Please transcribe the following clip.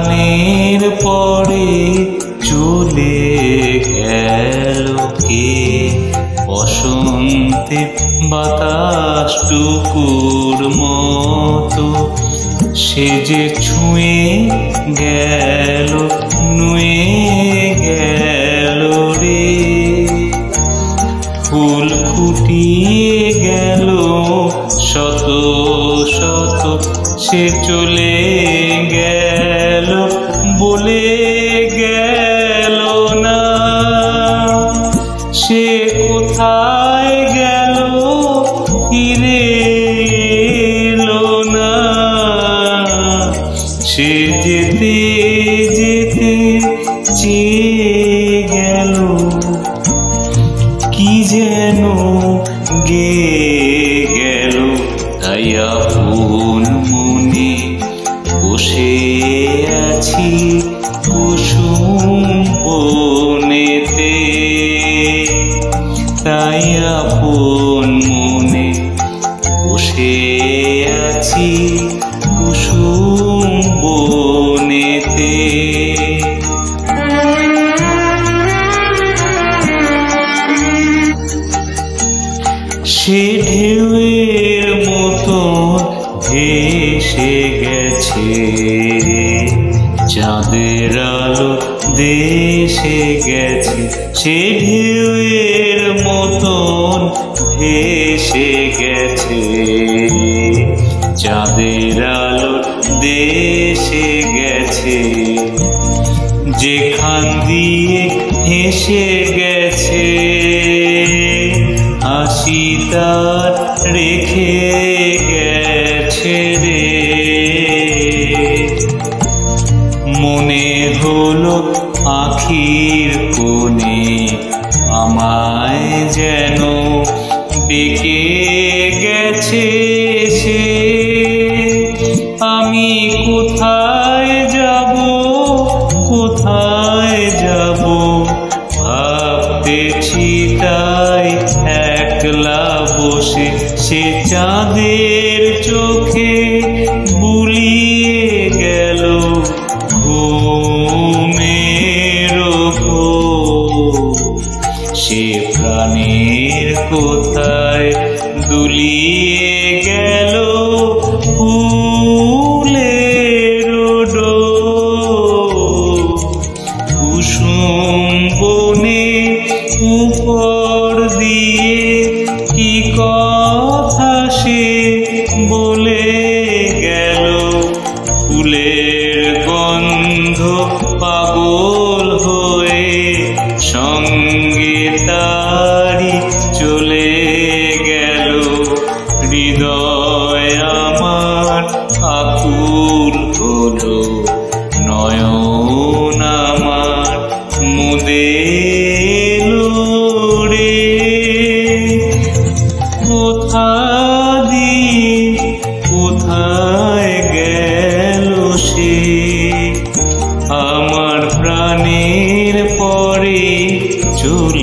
প্রাণের পরে চলে গেল কে, বসন্তে বাতাসটুকুর মতো সে যে ছুঁয়ে গেল, নুয়ে গেল রে। ফুল ফুটিয়ে গেল শত শত, সে চলে গেল বলে গেল না। সে কোথায় গেল ফিরে এলো না। সে যেতে যেতে চেয়ে গেল, কি যেন গেয়ে গেল। তাই আপন মনে বসে আছি কুসুম বনেতে। তাই আপন মনে বসে আছি কুসুম বনেতে। সে ঢেউয়ের মতো ভেসে গেছে, চাঁদের আলো দেশে গেছে। সে ঢেউয়ের মতন ভেসে গেছে, চাঁদের আলো দেশে গেছে। যেখান দিয়ে হেসে গেছে, হাসি তার রেখে গেছে রে। মনে হলো আখির কোণে আমায় যেন ডেকে গেছে সে। আমি কোথায় যাব, কোথায় যাব ভাবতেছি তাই একলা বসে। সে চাঁদের চোখে বুলিয়ে গেল ঘুমের ঘোর। সে প্রাণের কোথায় দুলিয়ে গেল ফুলের ডোর। কুসুম বনে উপর দিয়ে কি কথা সে বলে গেল। ফুলের গন্ধ পাগল হয়ে সঙ্গে তারি চলে গেল। হৃদয় আমার আকুল হলো, নয়ন আমার মুদে এলো রে। কোথা দিয়ে কোথায় গেল সে, আমার প্রাণের পরে চলে